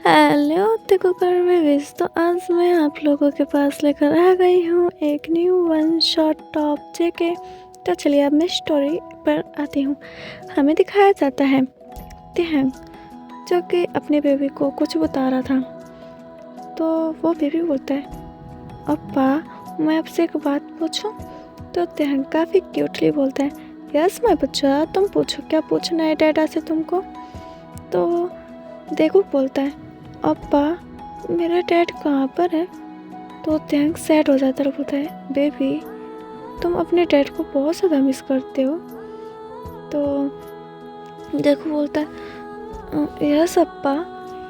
Hello देखो कर babies, तो आज मैं आप लोगों के पास लेकर आ गई हूँ एक न्यू वन शॉट टॉप जेके। तो चलिए अब मैं स्टोरी पर आती हूँ। हमें दिखाया जाता है तिहंग जो कि अपने बेबी को कुछ बता रहा था। तो वो बेबी बोलता है, अप्पा मैं आपसे एक बात पूछूं? तो तिहंग काफ़ी क्यूटली बोलता है, यस मैं बच्चा, तुम पूछो, क्या पूछना है डैडा से तुमको? तो देखो बोलता है, अप्पा मेरा डैड कहाँ पर है? तो तिहंग सैड हो जाता है, बोलता है, बेबी तुम अपने डैड को बहुत ज़्यादा मिस करते हो। तो देखो बोलता है, यस अप्पा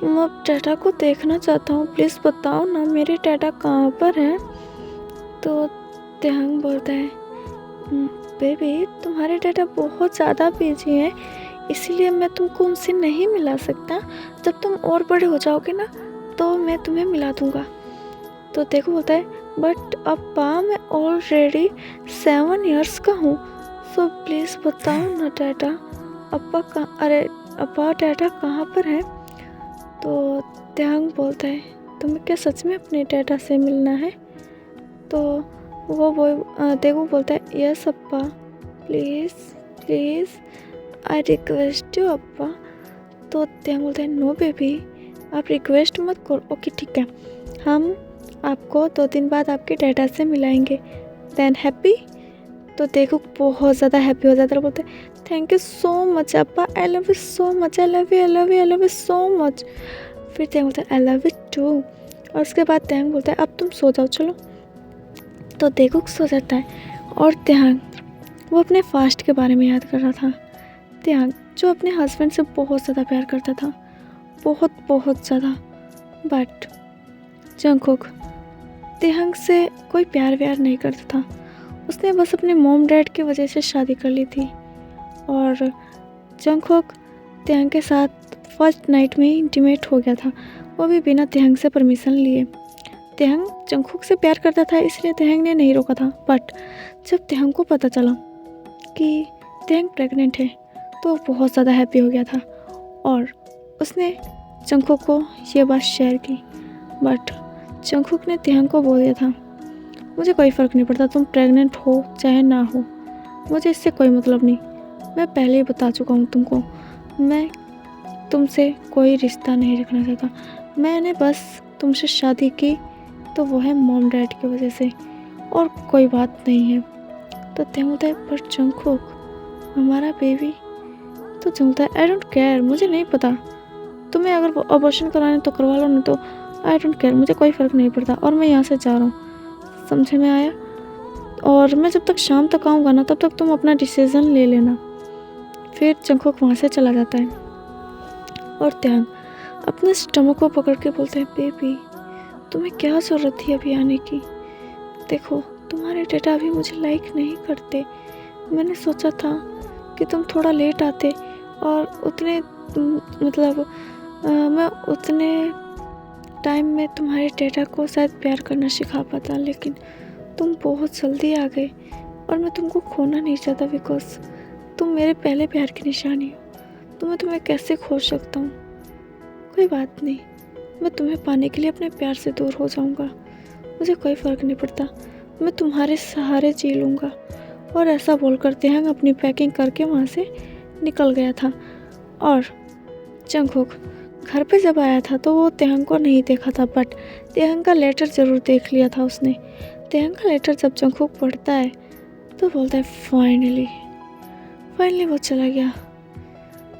मैं अब डैडा को देखना चाहता हूँ, प्लीज़ बताओ ना मेरे डैडा कहाँ पर हैं? तो तिहंग बोलता है, बेबी तुम्हारे डैडा बहुत ज़्यादा बिजी हैं, इसीलिए मैं तुमको उनसे नहीं मिला सकता। जब तुम और बड़े हो जाओगे ना तो मैं तुम्हें मिला दूंगा। तो देखो बोलता है, बट अप्पा मैं ऑलरेडी 7 इयर्स का हूँ, सो प्लीज़ बताओ ना डैडा, अप्पा डैडा कहाँ पर है? तो तिहंग बोलता है, तुम्हें क्या सच में अपने डैडा से मिलना है? तो देखो बोलता है, यस अप्पा please please I request you अप्पा। तो तिहंग बोलता है, नो बेबी आप रिक्वेस्ट मत करो, ओके ठीक है, हम आपको 2 दिन बाद आपके डैडा से मिलाएंगे, देन हैप्पी? तो देखो बहुत ज़्यादा हैप्पी हो जाता है, बोलते हैं, thank you so much Appa, I love you so much, I love you I love you I love you so much. फिर तिहंग बोलता है, आई लव यू टू। और उसके बाद तिहंग बोलता है, अब तुम सो जाओ चलो। तो देखो सो जाता है और तिहंग वो अपने फास्ट के बारे में याद कर रहा था। तिहंग जो अपने हस्बैंड से बहुत ज़्यादा प्यार करता था, बहुत बहुत ज़्यादा, बट जंगकुक तिहंग से कोई प्यार व्यार नहीं करता था। उसने बस अपने मॉम डैड की वजह से शादी कर ली थी। और जंगकुक तिहंग के साथ फर्स्ट नाइट में ही इंटीमेट हो गया था, वो भी बिना तिहंग से परमिशन लिए। तिहंग जंगकुक से प्यार करता था, इसलिए तिहंग ने नहीं रोका था। बट जब तिहंग को पता चला कि तिहंग प्रेग्नेंट है तो वो बहुत ज़्यादा हैप्पी हो गया था और उसने जंगकुक को ये बात शेयर की। बट जंगकुक ने तिहंग को बोल दिया था, मुझे कोई फ़र्क नहीं पड़ता तुम प्रेग्नेंट हो चाहे ना हो, मुझे इससे कोई मतलब नहीं, मैं पहले ही बता चुका हूँ तुमको, मैं तुमसे कोई रिश्ता नहीं रखना चाहता, मैंने बस तुमसे शादी की तो वो है मॉम डैड की वजह से, और कोई बात नहीं है। तो तिहंग बोलता है, पर जंगकुक हमारा बेबी? तो जंगकुक है, आई डोंट केयर, मुझे नहीं पता, तुम्हें अगर अबॉर्शन करवाना तो करवा लो, नहीं तो आई डोंट केयर, मुझे कोई फ़र्क नहीं पड़ता, और मैं यहाँ से जा रहा हूँ, समझ में आया? और मैं जब तक शाम तक आऊँगा ना तब तक तुम अपना डिसीज़न ले लेना। फिर जंगकुक वहाँ से चला जाता है और तिहंग अपने स्टमक को पकड़ के बोलते हैं, बेबी तुम्हें क्या ज़रूरत थी अभी आने की? देखो तुम्हारे डैडा अभी मुझे लाइक नहीं करते, मैंने सोचा था कि तुम थोड़ा लेट आते और मैं उतने टाइम में तुम्हारे डैडा को शायद प्यार करना सिखा पाता, लेकिन तुम बहुत जल्दी आ गए और मैं तुमको खोना नहीं चाहता, बिकॉज तुम मेरे पहले प्यार की निशानी हो, तो मैं तुम्हें कैसे खो सकता हूँ? कोई बात नहीं, मैं तुम्हें पाने के लिए अपने प्यार से दूर हो जाऊँगा, मुझे कोई फ़र्क नहीं पड़ता, मैं तुम्हारे सहारे जी लूँगा। और ऐसा बोलकर तिहंग अपनी पैकिंग करके वहाँ से निकल गया था। और जंगकुक घर पे जब आया था तो वो तिहंग को नहीं देखा था, बट तिहंग का लेटर ज़रूर देख लिया था उसने। तिहंग का लेटर जब जंगकुक पढ़ता है तो बोलता है, फाइनली वो चला गया।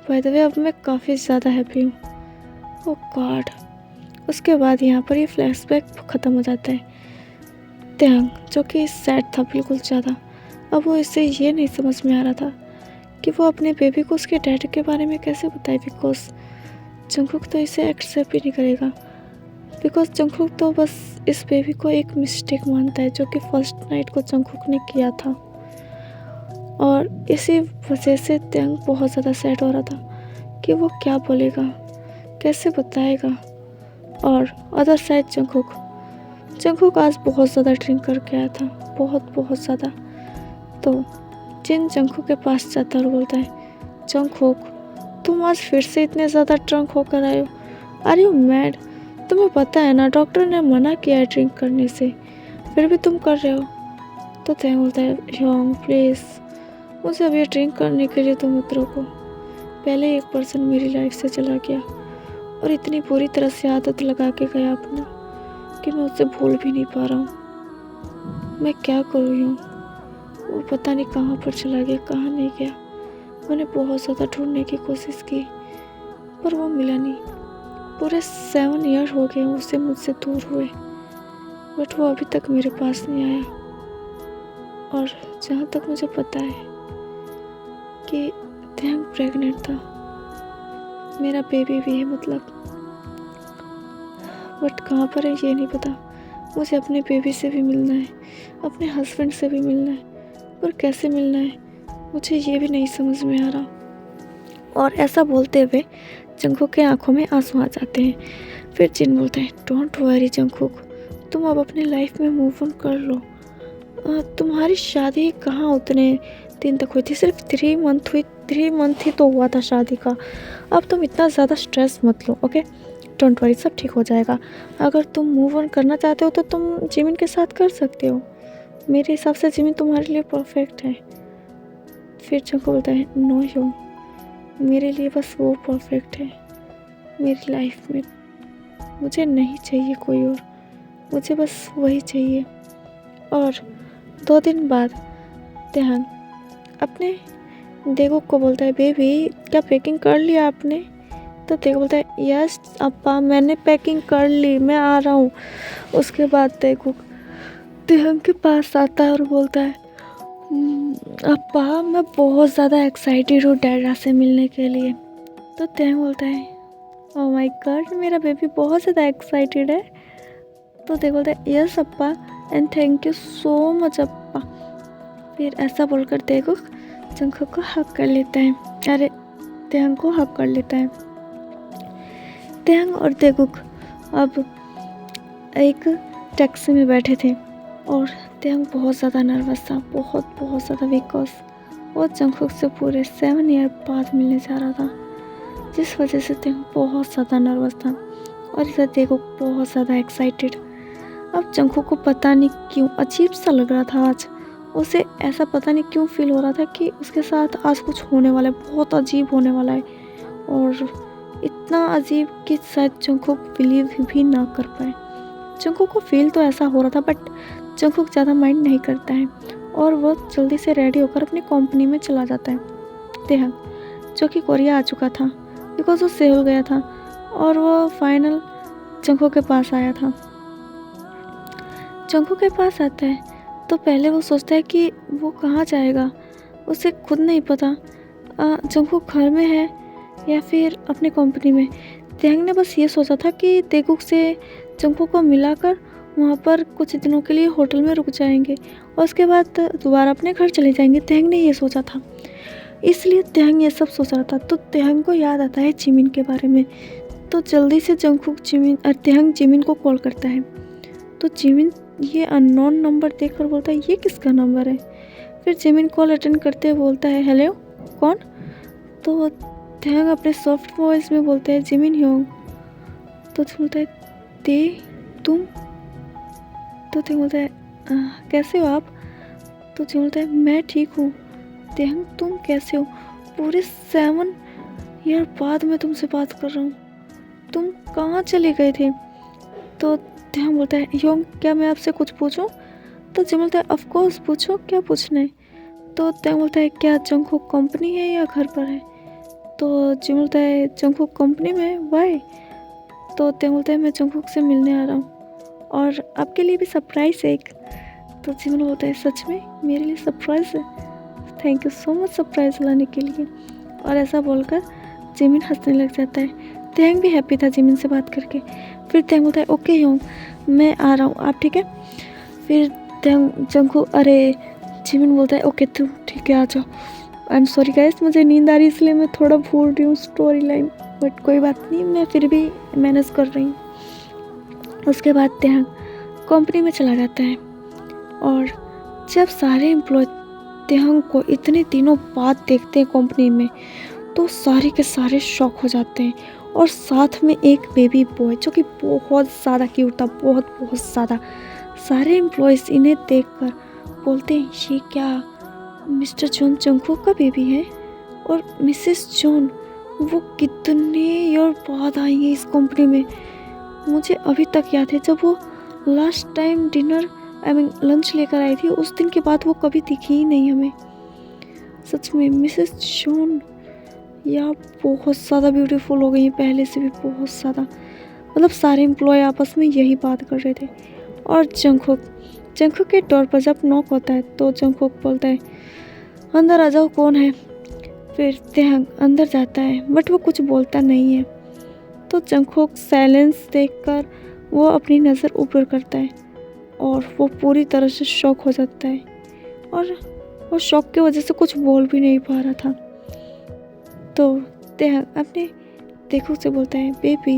बाय द वे अब मैं काफ़ी ज़्यादा हैप्पी हूँ। ओह गॉड। उसके बाद यहाँ पर ये फ्लैशबैक ख़त्म हो जाता है। तिहंग जो कि सैड था बिल्कुल ज़्यादा, अब वो इससे ये नहीं समझ में आ रहा था कि वो अपने बेबी को उसके डैड के बारे में कैसे बताए, बिकॉज जंगकुक तो इसे एक्सेप्ट ही नहीं करेगा, बिकॉज जंगकुक तो बस इस बेबी को एक मिस्टेक मानता है जो कि फर्स्ट नाइट को जंगकुक ने किया था। और इसी वजह से तिहंग बहुत ज़्यादा सैड हो रहा था कि वो क्या बोलेगा, कैसे बताएगा। और अदर साइड जंगकुक आज बहुत ज़्यादा ड्रिंक करके आया था, बहुत ज़्यादा। तो जिन जंगकुक के पास जाता और बोलता है, जंगकुक तुम आज फिर से इतने ज़्यादा ड्रंक होकर आए हो, आर यू मैड? तुम्हें पता है ना डॉक्टर ने मना किया है ड्रिंक करने से, फिर भी तुम कर रहे हो। तो तय बोलता है योंग प्लीज़, मुझे अब ये ड्रिंक करने के लिए तुम मत रोको। पहले एक पर्सन मेरी लाइफ से चला गया और इतनी बुरी तरह से आदत लगा के गया अपना कि मैं उससे भूल भी नहीं पा रहा हूँ। मैं क्या करूँ यूँ? वो पता नहीं कहाँ पर चला गया, कहाँ नहीं गया। मैंने बहुत ज़्यादा ढूंढने की कोशिश की पर वो मिला नहीं। पूरे 7 ईयर हो गए उसे मुझसे दूर हुए, बट वो अभी तक मेरे पास नहीं आया। और जहाँ तक मुझे पता है कि ध्यान प्रेग्नेंट था, मेरा बेबी भी है मतलब, बट कहाँ पर है ये नहीं पता। मुझे अपने बेबी से भी मिलना है, अपने हस्बैंड से भी मिलना है, पर कैसे मिलना है मुझे ये भी नहीं समझ में आ रहा। और ऐसा बोलते हुए जंगकुक के आंखों में आंसू आ जाते हैं। फिर जिन बोलता है डोंट वरी जंगकुक, तुम अब अपने लाइफ में मूव ऑन कर लो। तुम्हारी शादी कहाँ उतने दिन तक हुई थी, सिर्फ 3 मंथ हुई, 3 मंथ ही तो हुआ था शादी का। अब तुम इतना ज़्यादा स्ट्रेस मत लो, ओके? डोंट वरी, सब ठीक हो जाएगा। अगर तुम मूव ऑन करना चाहते हो तो तुम जिमिन के साथ कर सकते हो। मेरे हिसाब से जिमिन तुम्हारे लिए परफेक्ट है। फिर जंगकुक बोलता है नो यो, मेरे लिए बस वो परफेक्ट है मेरी लाइफ में। मुझे नहीं चाहिए कोई और, मुझे बस वही चाहिए। और 2 दिन बाद ध्यान अपने देवुक को बोलता है बेबी क्या पैकिंग कर लिया आपने? तो देवुक बोलता है यस अप्पा, मैंने पैकिंग कर ली, मैं आ रहा हूँ। उसके बाद देवुक ध्यान के पास आता है और बोलता है अप्पा मैं बहुत ज़्यादा एक्साइटेड हूँ डैडा से मिलने के लिए। तो ध्यान बोलता है ओह माय गॉड, मेरा बेबी बहुत ज़्यादा एक्साइटेड है। तो देवुक बोलता है यस अप्पा and thank you so much अप्पा। फिर ऐसा बोलकर देवुक जंगकुक को हक कर लेता है, अरे ध्यान को हक कर लेता है। ध्यान और देवुक अब एक टैक्सी में बैठे थे और ध्यान बहुत ज़्यादा नर्वस था, बहुत ज़्यादा, बिकॉज वो जंगकुक से पूरे 7 ईयर बाद मिलने जा रहा था, जिस वजह से ध्यान बहुत ज़्यादा नर्वस था और इसे देवुक बहुत ज़्यादा एक्साइटेड। अब जंगकुक को पता नहीं क्यों अजीब सा लग रहा था आज, उसे ऐसा पता नहीं क्यों फील हो रहा था कि उसके साथ आज कुछ होने वाला है, बहुत अजीब होने वाला है। और इतना अजीब कि शायद जंगकुक बिलीव भी ना कर पाए। जंगकुक को फील तो ऐसा हो रहा था बट जंगकुक ज़्यादा माइंड नहीं करता है और वो जल्दी से रेडी होकर अपनी कंपनी में चला जाता है। देहंग जो कि कोरिया आ चुका था बिकॉज वो सेल गया था और वो फाइनल जंगकुक के पास आया था। जंगकुक के पास आता है तो पहले वो सोचता है कि वो कहाँ जाएगा, उसे खुद नहीं पता जंगकुक घर में है या फिर अपनी कंपनी में। ध्यान ने बस ये सोचा था कि देवुक से जंगकुक को मिलाकर वहाँ पर कुछ दिनों के लिए होटल में रुक जाएंगे और उसके बाद दोबारा अपने घर चले जाएंगे। ध्यान ने ये सोचा था, इसलिए ध्यान ये सब सोच रहा था। तो ध्यान को याद आता है जिमिन के बारे में, तो जल्दी से जंगकुक ध्यान जिमिन को कॉल करता है। तो जिमिन ये अननोन नंबर देखकर बोलता है ये किसका नंबर है। फिर जिमिन कॉल अटेंड करते हुए बोलता है हेलो कौन? तो ध्यान अपने सॉफ्ट वॉइस में बोलते हैं जिमिन योंग। तो बोलता है दे तुम? तो ध्यान बोलता है कैसे हो आप? तो जिमिन बोलता है मैं ठीक हूँ। ध्यान तुम कैसे हो? पूरे 7 ईयर बाद मैं तुमसे बात कर रहा हूँ, तुम कहाँ चले गए थे? तो ध्यान बोलता है योंग क्या मैं आपसे कुछ पूछूं? तो जिमिन बोलता है ऑफ कोर्स पूछो, क्या पूछना है? तो ध्यान बोलता है क्या जंगकुक कंपनी है या घर पर है? तो जिमिन बोलता है जंगकुक कंपनी में है, वाई? तो ध्यान बोलता है मैं जंगकुक से मिलने आ रहा हूँ और आपके लिए भी सरप्राइज है एक। तो जिमिन बोलता है सच में मेरे लिए सरप्राइज है? Thank you so much surprise लाने के लिए। और ऐसा बोलकर जिमिन हंसने लग जाता है। ध्यान भी हैप्पी था जिमिन से बात करके। फिर ध्यान बोलता है ओके योंग मैं आ रहा हूँ, आप ठीक है? फिर ध्यान जंगकुक जिमिन बोलता है ओके तू ठीक है आ जाओ। आई एम सॉरी गाइस, मुझे नींद आ रही इसलिए मैं थोड़ा भूल रही हूँ स्टोरी लाइन, बट कोई बात नहीं, मैं फिर भी मैनेज कर रही हूँ। उसके बाद ध्यान कंपनी में चला जाता है और जब सारे एम्प्लॉय ध्यान को इतने दिनों बाद देखते हैं कंपनी में तो सारे के सारे शॉक हो जाते हैं और साथ में एक बेबी बॉय जो कि बहुत ज़्यादा क्यूट था, बहुत बहुत ज़्यादा। सारे एम्प्लॉयज़ इन्हें देखकर बोलते हैं ये क्या मिस्टर जॉन जंगकुक का बेबी है? और मिसेस जॉन वो कितने ईयर बाद आई है इस कंपनी में। मुझे अभी तक याद है जब वो लास्ट टाइम डिनर लंच लेकर आई थी, उस दिन के बाद वो कभी दिखी ही नहीं हमें। सच में मिसेस जॉन या बहुत ज़्यादा ब्यूटीफुल हो गई हैं पहले से भी, बहुत ज़्यादा। मतलब सारे एम्प्लॉय आपस में यही बात कर रहे थे। और जंगकुक के डोर पर जब नॉक होता है तो जंगकुक बोलता है अंदर आ जाओ, कौन है? फिर तेहंग अंदर जाता है बट वो कुछ बोलता नहीं है। तो जंगकुक साइलेंस देखकर वो अपनी नज़र ऊपर करता है और वो पूरी तरह से शॉक हो जाता है और वो शॉक की वजह से कुछ बोल भी नहीं पा रहा था। तो तेहंग अपने देखो से बोलता है बेबी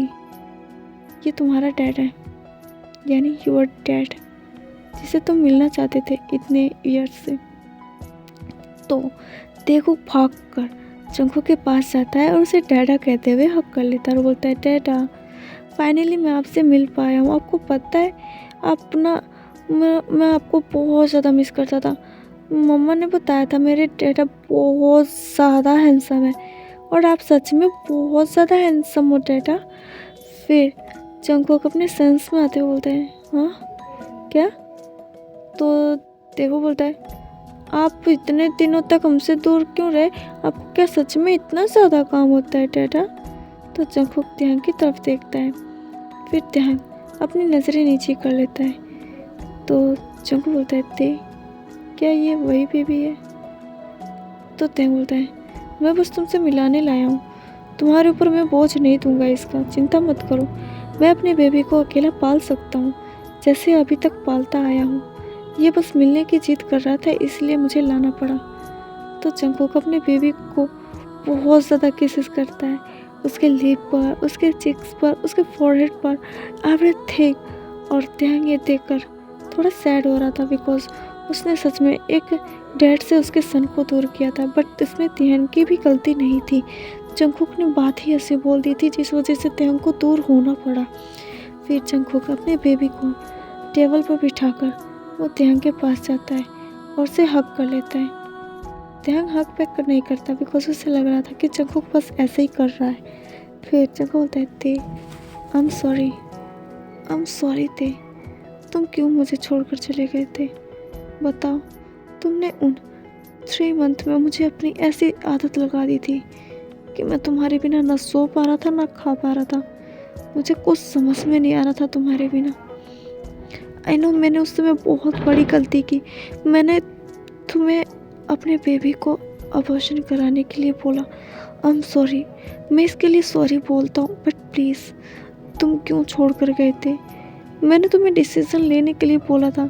ये तुम्हारा डैड है, यानी योर डैड, जिसे तुम मिलना चाहते थे इतने ईयर से। तो देखो भाग कर जंगकुक के पास जाता है और उसे डैडा कहते हुए हक कर लेता है और बोलता है डैडा फाइनली मैं आपसे मिल पाया हूँ। आपको पता है मैं आपको बहुत ज़्यादा मिस करता था। मम्मा ने बताया था मेरे डैडा बहुत ज़्यादा हैंडसम है और आप सच में बहुत ज़्यादा हैंडसम हो डैडा। फिर जंगकुक अपने सेंस में आते हुए बोलते हैं हाँ क्या? तो देखो बोलता है आप इतने दिनों तक हमसे दूर क्यों रहे? आपको क्या सच में इतना ज़्यादा काम होता है डैडा? तो जंगकुक तेहंग की तरफ देखता है। फिर तेहंग अपनी नज़रें नीचे कर लेता है। तो जंगकुक बोलता है ते क्या ये वही बेबी है? तो तेहंग बोलता है मैं बस तुमसे मिलाने लाया हूँ, तुम्हारे ऊपर मैं बोझ नहीं दूंगा इसका, चिंता मत करो। मैं अपने बेबी को अकेला पाल सकता हूँ जैसे अभी तक पालता आया हूँ। ये बस मिलने की जिद कर रहा था इसलिए मुझे लाना पड़ा। तो जंगकुक अपने बेबी को बहुत ज़्यादा किसेस करता है, उसके लिप पर, उसके चिक्स पर, उसके फोरहेड पर, एवरीथिंग। और तेहंग ये देखकर थोड़ा सैड हो रहा था बिकॉज उसने सच में एक डैड से उसके सन को दूर किया था, बट इसमें तेहंग की भी गलती नहीं थी। जंगकुक ने बात ही ऐसे बोल दी थी जिस वजह से तेहंग को दूर होना पड़ा। फिर जंगकुक अपने बेबी को टेबल पर बिठाकर वो तेहंग के पास जाता है और उसे हक कर लेता है। तेहंग हक पैक नहीं करता बिकॉज उसे लग रहा था कि जंगकुक बस ऐसे ही कर रहा है। फिर जंगकुक बोलता है ते आई एम सॉरी ते, तुम क्यों मुझे छोड़कर चले गए थे? बताओ, तुमने उन 3 मंथ में मुझे अपनी ऐसी आदत लगा दी थी कि मैं तुम्हारे बिना ना सो पा रहा था ना खा पा रहा था। मुझे कुछ समझ में नहीं आ रहा था तुम्हारे बिना। आई नो मैंने उस समय बहुत बड़ी गलती की। मैंने तुम्हें अपने बेबी को अबॉर्शन कराने के लिए बोला। आई एम सॉरी, मैं इसके लिए सॉरी बोलता हूँ, बट प्लीज़ तुम क्यों छोड़ कर गए थे? मैंने तुम्हें डिसीज़न लेने के लिए बोला था,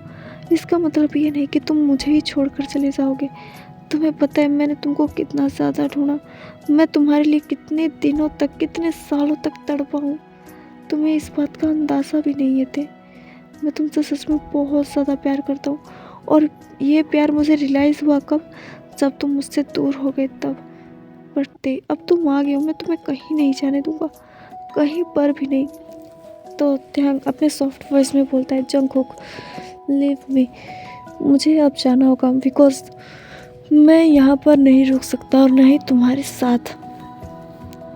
इसका मतलब ये नहीं कि तुम मुझे ही छोड़ कर चले जाओगे। तुम्हें पता है मैंने तुमको कितना ज़्यादा ढूंढा, मैं तुम्हारे लिए कितने दिनों तक, कितने सालों तक तड़पा हूँ, तुम्हें इस बात का अंदाज़ा भी नहीं है थे। मैं तुमसे सच में बहुत ज़्यादा प्यार करता हूँ और ये प्यार मुझे रियलाइज़ हुआ कब? जब तुम मुझसे दूर हो गए तब। बट अब तुम आ गए हो, मैं तुम्हें कहीं नहीं जाने दूँगा, कहीं पर भी नहीं। तो तेहंग अपने सॉफ्ट वॉइस में बोलता है जंगकुक लीव मी, मुझे अब जाना होगा बिकॉज मैं यहाँ पर नहीं रुक सकता और नहीं तुम्हारे साथ।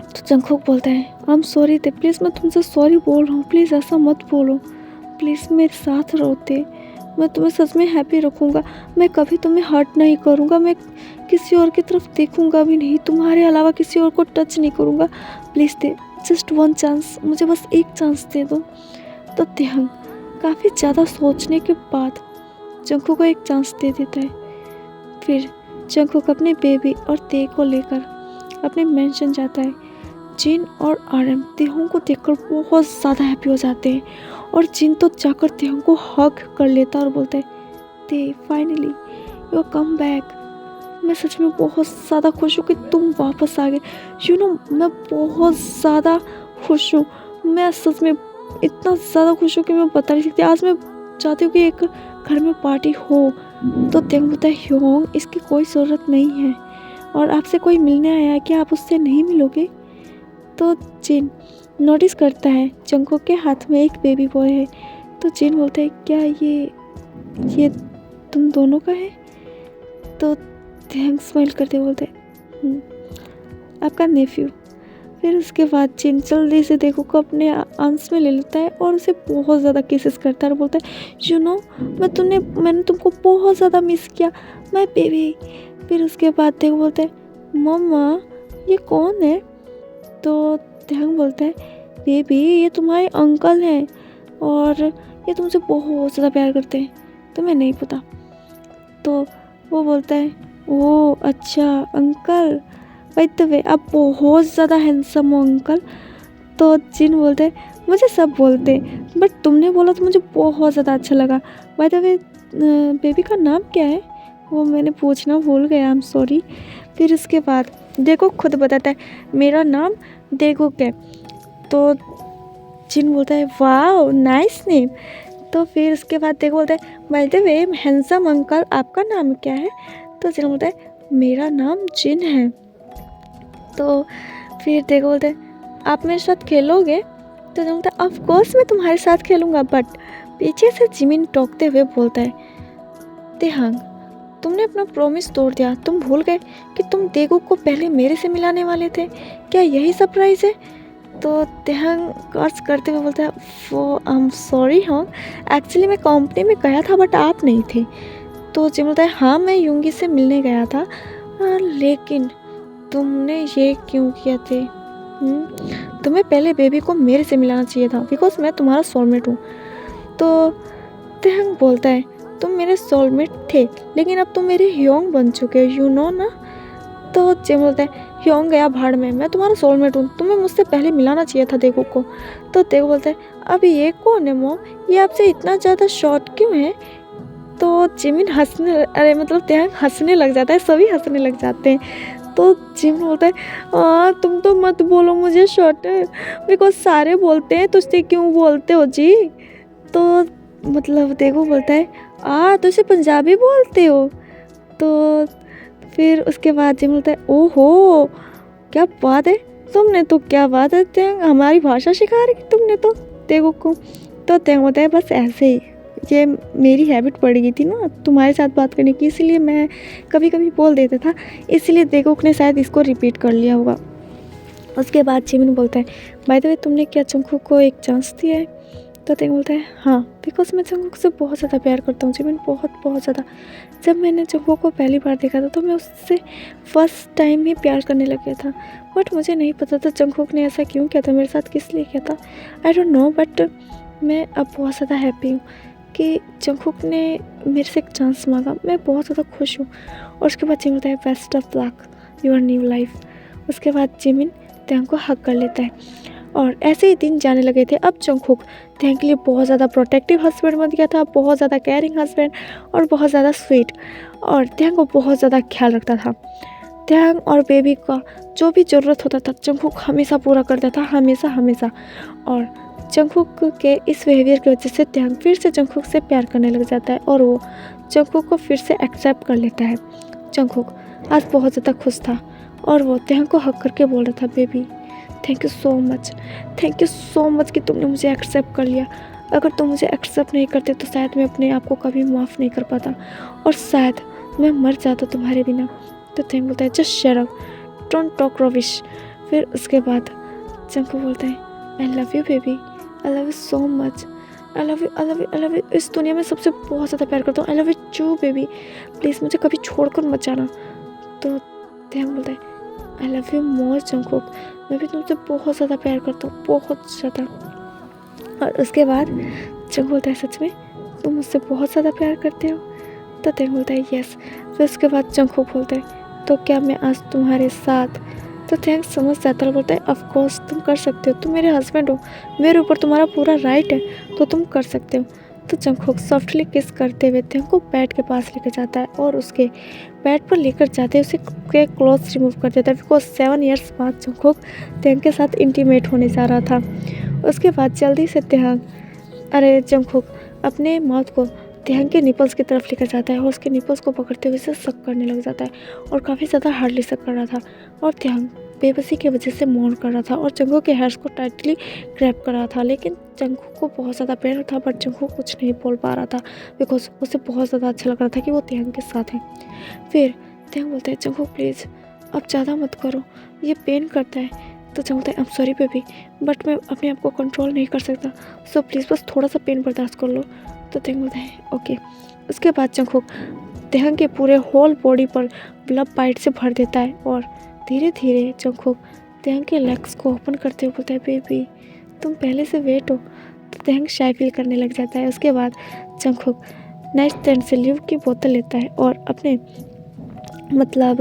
तो जंगकुक बोलता है आई एम सॉरी ते, प्लीज़ मैं तुमसे सॉरी बोल रहा हूँ, प्लीज़ ऐसा मत बोलो, प्लीज़ मेरे साथ रहोते, मैं तुम्हें सच में हैप्पी रखूँगा, मैं कभी तुम्हें हर्ट नहीं करूँगा, मैं किसी और की तरफ देखूँगा भी नहीं, तुम्हारे अलावा किसी और को टच नहीं करूँगा, प्लीज़ दे जस्ट 1 चांस, मुझे बस एक चांस दे दो। तो तेहंग काफ़ी ज़्यादा सोचने के बाद जंगकुक को एक चांस दे देता है। फिर जंगकुक अपने बेबी और ते को लेकर अपने मेंशन जाता है। जिन और आरएम तेहंग को देखकर बहुत ज़्यादा हैप्पी हो जाते हैं और जिन तो जाकर तेहंग को हग कर लेता और बोलता है ते फाइनली यू कम बैक। मैं सच में बहुत ज़्यादा खुश हूँ कि तुम वापस आ गए। यू नो मैं बहुत ज़्यादा खुश हूँ, मैं सच में इतना ज़्यादा खुश हूँ कि मैं बता नहीं सकती। आज मैं चाहती हूँ कि एक घर में पार्टी हो। तो तेहंग बोलता है ह्योंग इसकी कोई ज़रूरत नहीं है और आपसे कोई मिलने आया है कि आप उससे नहीं मिलोगे? तो जिन नोटिस करता है जंगकुक के हाथ में एक बेबी बॉय है। तो जिन बोलता है क्या ये तुम दोनों का है? तो थैंक्स स्माइल करते बोलते आपका नेफ्यू। फिर उसके बाद जिन जल्दी से देखो को अपने आर्म्स में ले लेता है और उसे बहुत ज़्यादा किसेस करता है और बोलता है मैंने तुमको बहुत ज़्यादा मिस किया माय बेबी। फिर उसके बाद देखो बोलता है मम्मा ये कौन है? तो ध्यांग बोलता है बेबी ये तुम्हारे अंकल हैं और ये तुमसे बहुत ज़्यादा प्यार करते हैं, तुम्हें नहीं पता। तो वो बोलता है ओह अच्छा अंकल, बाय द वे आप बहुत ज़्यादा हैंडसम हो अंकल। तो जिन बोलते हैं मुझे सब बोलते हैं बट तुमने बोला तो मुझे बहुत ज़्यादा अच्छा लगा। बाय द वे बेबी का नाम क्या है? वो मैंने पूछना भूल गया, आई एम सॉरी। फिर उसके बाद देखो खुद बताता है मेरा नाम देगुक है। तो जिन बोलता है वाओ नाइस नेम। तो फिर उसके बाद देखो बोलता है by the way handsome uncle आपका नाम क्या है? तो जिन बोलता है मेरा नाम जिन है। तो फिर देखो बोलते हैं आप मेरे साथ खेलोगे? तो जिन बोलता है ऑफ कोर्स मैं तुम्हारे साथ खेलूँगा। बट पीछे से जिमिन टोकते हुए बोलता है तेहांग तुमने अपना प्रॉमिस तोड़ दिया, तुम भूल गए कि तुम देगुक को पहले मेरे से मिलाने वाले थे, क्या यही सरप्राइज़ है? तो तेहांग कर्ज करते हुए बोलता है वो आई एम सॉरी हाँ एक्चुअली मैं कंपनी में गया था बट आप नहीं थे। तो जिम बोलता है हाँ मैं युंगी से मिलने गया था लेकिन तुमने ये क्यों किया थे? तुम्हें पहले बेबी को मेरे से मिलाना चाहिए था बिकॉज मैं तुम्हारा सोलमेट हूँ। तो तेहांग बोलता है तुम मेरे सोलमेट थे लेकिन अब तुम मेरे ह्योंग बन चुके हो यू नो ना। तो जिम बोलता है ह्योंग गया भाड़ में, मैं तुम्हारा सोलमेट हूँ, तुम्हें मुझसे पहले मिलाना चाहिए था देखो को। तो देखो बोलता है अब ये कौन है मॉम, ये आपसे इतना ज़्यादा शॉर्ट क्यों है? तो जिमिन तेहांग हंसने लग जाता है, सभी हंसने लग जाते हैं। तो जिमिन बोलता है तुम तो मत बोलो मुझे शॉर्ट बिकॉज सारे बोलते हैं तुझसे क्यों बोलते हो जी? तो देखो बोलता है तो इसे पंजाबी बोलते हो? तो फिर उसके बाद जिमिन बोलता है ओहो क्या बात है, तुमने तो क्या बात है तेंग हमारी भाषा सिखा रही तुमने तो देखो को। तो तेंग बोलता है बस ऐसे ही ये मेरी हैबिट पड़ गई थी ना तुम्हारे साथ बात करने की, इसीलिए मैं कभी कभी बोल देता था, इसलिए देगुक ने शायद इसको रिपीट कर लिया होगा। उसके बाद जिमिन बोलता है बाय द वे तुमने क्या जंगकुक को एक चांस दिया है? तो तेंग बोलता है हाँ बिकॉज मैं जंगकुक से बहुत ज़्यादा प्यार करता हूँ जिमिन, बहुत ज़्यादा। जब मैंने जंगकुक को पहली बार देखा था तो मैं उससे फर्स्ट टाइम ही प्यार करने लग गया था बट मुझे नहीं पता था जंगकुक ने ऐसा क्यों किया था, मेरे साथ किस लिए किया था आई डोंट नो। बट मैं अब बहुत ज़्यादा हैप्पी हूँ कि जंगकुक ने मेरे से एक चांस मांगा, मैं बहुत ज़्यादा खुश हूँ। और उसके बाद जिमिन बोलता है best of luck your new life. उसके बाद जिमिन तेंग को हक कर लेता है और ऐसे ही दिन जाने लगे थे। अब जंगकुक तेंग के लिए बहुत ज़्यादा प्रोटेक्टिव हस्बैंड बन गया था, बहुत ज़्यादा केयरिंग हस्बैंड और बहुत ज़्यादा स्वीट, और तेंग को बहुत ज़्यादा ख्याल रखता था। तेंग और बेबी का जो भी ज़रूरत होता था जंगकुक हमेशा पूरा करता था, हमेशा। और जंगकुक के इस बिहेवियर की वजह से तेंग फिर से जंगकुक से प्यार करने लग जाता है और वो जंगकुक को फिर से एक्सेप्ट कर लेता है। जंगकुक आज बहुत ज़्यादा खुश था और वो तेंग को हक करके बोल रहा था baby thank you so much कि तुमने मुझे एक्सेप्ट कर लिया। अगर तुम मुझे एक्सेप्ट नहीं करते तो शायद मैं अपने आप को कभी माफ़ नहीं कर पाता और शायद मैं मर जाता तुम्हारे बिना। तो तेंग बोलता है just shut up, don't talk rubbish. फिर उसके बाद जंगकुक बोलता है I love you baby, I love you so much, I love you, इस दुनिया में सबसे बहुत ज़्यादा प्यार करता हूँ, I love you too baby, please मुझे कभी छोड़कर मत जाना। तो तेंग बोलता है I love you more Jungkook, मैं भी तुमसे बहुत ज़्यादा प्यार करता हूँ, बहुत ज़्यादा। और उसके बाद जंगकुक बोलता है सच में तुम मुझसे बहुत ज़्यादा प्यार करते हो? तो तेंग बोलता है यस। फिर उसके बाद जंगकुक बोलता है तो क्या मैं आज तुम्हारे साथ? तो तेंग समझ जाता है, बोलता है ऑफ कोर्स तुम कर सकते हो, तुम मेरे हस्बैंड हो, मेरे ऊपर तुम्हारा पूरा राइट है तो तुम कर सकते हो। तो जंगकुक सॉफ्टली किस करते हुए तेंग को बेड के पास लेकर जाता है और उसके बेड पर लेकर जाते उसे के क्लोथ्स रिमूव कर देता है बिकॉज 7 ईयर्स बाद जंगकुक तेंग के साथ इंटीमेट होने जा रहा था। उसके बाद जल्दी से जंगकुक अपने माउथ को तेंग के निपल्स की तरफ लेकर जाता है और उसके निपल्स को पकड़ते हुए उसे सक करने लग जाता है और काफ़ी ज़्यादा हार्डली सक कर रहा था। और तेंग बेबसी की वजह से मौन कर रहा था और जंगकुक के हेयर्स को टाइटली ग्रैब कर रहा था। लेकिन जंगकुक को बहुत ज़्यादा पेन हो था, बट जंगकुक कुछ नहीं बोल पा रहा था बिकॉज उसे बहुत ज़्यादा अच्छा लग रहा था कि वो तेहंग के साथ है। फिर तेहंग बोलता है जंगकुक प्लीज़ अब ज़्यादा मत करो, ये पेन करता है। तो जंगकुक बोलता है I am sorry baby, but मैं अपने आप को कंट्रोल नहीं कर सकता, सो प्लीज़ बस थोड़ा सा पेन बर्दाश्त कर लो। तो तेहंग बोलता है ओके। उसके बाद जंगकुक तेहंग के पूरे होल बॉडी पर ब्लड पाइट से भर देता है और धीरे धीरे जंगकुक तेहंग के लेग्स को ओपन करते हुए बोलता है बेबी तुम पहले से वेट हो। तो तेहंग शाय फील करने लग जाता है। उसके बाद जंगकुक नेक्स्ट स्टैंड से ल्यूब की बोतल लेता है और अपने मतलब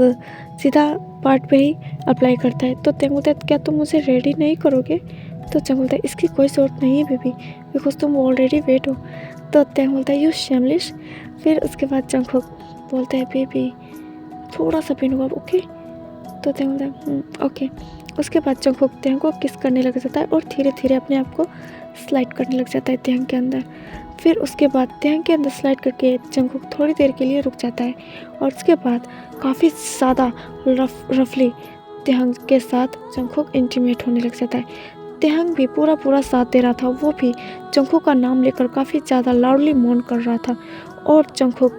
सीधा पार्ट पे ही अप्लाई करता है। तो तेहंग बोलता है क्या तुम मुझे रेडी नहीं करोगे? तो जंगकुक बोलता है इसकी कोई ज़रूरत नहीं है बेबी, बिकॉज तुम ऑलरेडी वेट हो। तो तेहंग बोलता है यू शेमलिश। फिर उसके बाद जंगकुक बोलता है बेबी थोड़ा सा पेन होगा ओके। तो तेहंग बोलता है ओके। उसके बाद जंगकुक तेहंग को किस करने लग जाता है और धीरे धीरे अपने आप को स्लाइड करने लग जाता है तेहंग के अंदर। फिर उसके बाद तेहंग के अंदर स्लाइड करके जंगकुक थोड़ी देर के लिए रुक जाता है और उसके बाद काफ़ी ज़्यादा रफली तेहंग के साथ जंगकुक इंटीमेट होने लग जाता है। तेहंग भी पूरा साथ दे रहा था, वो भी जंगकुक का नाम लेकर काफ़ी ज़्यादा लाउडली मौन कर रहा था और जंगकुक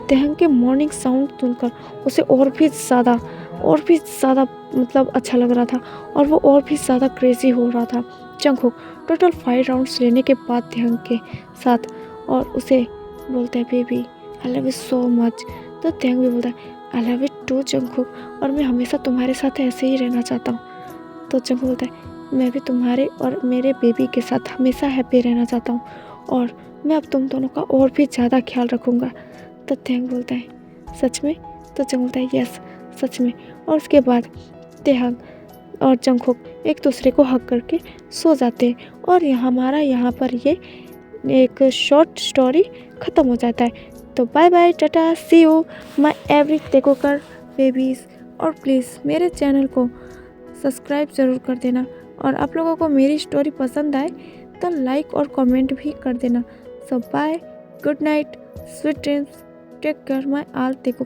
तेहंग के मॉर्निंग साउंड सुनकर उसे और भी ज़्यादा मतलब अच्छा लग रहा था और वो और भी ज़्यादा क्रेजी हो रहा था। जंगकुक टोटल 5 राउंड्स लेने के बाद तेहंग के साथ और उसे बोलता है baby I love you so much. तो तेहंग भी बोलता है I love you too Jungkook, और मैं हमेशा तुम्हारे साथ ऐसे ही रहना चाहता हूँ। तो जंगकुक बोलता है मैं भी तुम्हारे और मेरे बेबी के साथ हमेशा हैप्पी रहना चाहता हूँ और मैं अब तुम दोनों का और भी ज़्यादा ख्याल रखूँगा। तो तेहंग बोलता है सच में? तो जंगकुक बोलता है यस सच में। और उसके बाद तेहंग और जंगकुक एक दूसरे को हग करके सो जाते हैं और हमारा यहाँ पर ये एक शॉर्ट स्टोरी ख़त्म हो जाता है। तो बाय बाय टाटा सी यू माय एवरी टेकोकर बेबीज़। और प्लीज़ मेरे चैनल को सब्सक्राइब ज़रूर कर देना और आप लोगों को मेरी स्टोरी पसंद आए तो लाइक और कमेंट भी कर देना। So bye, good night, sweet dreams, take care my all टेको।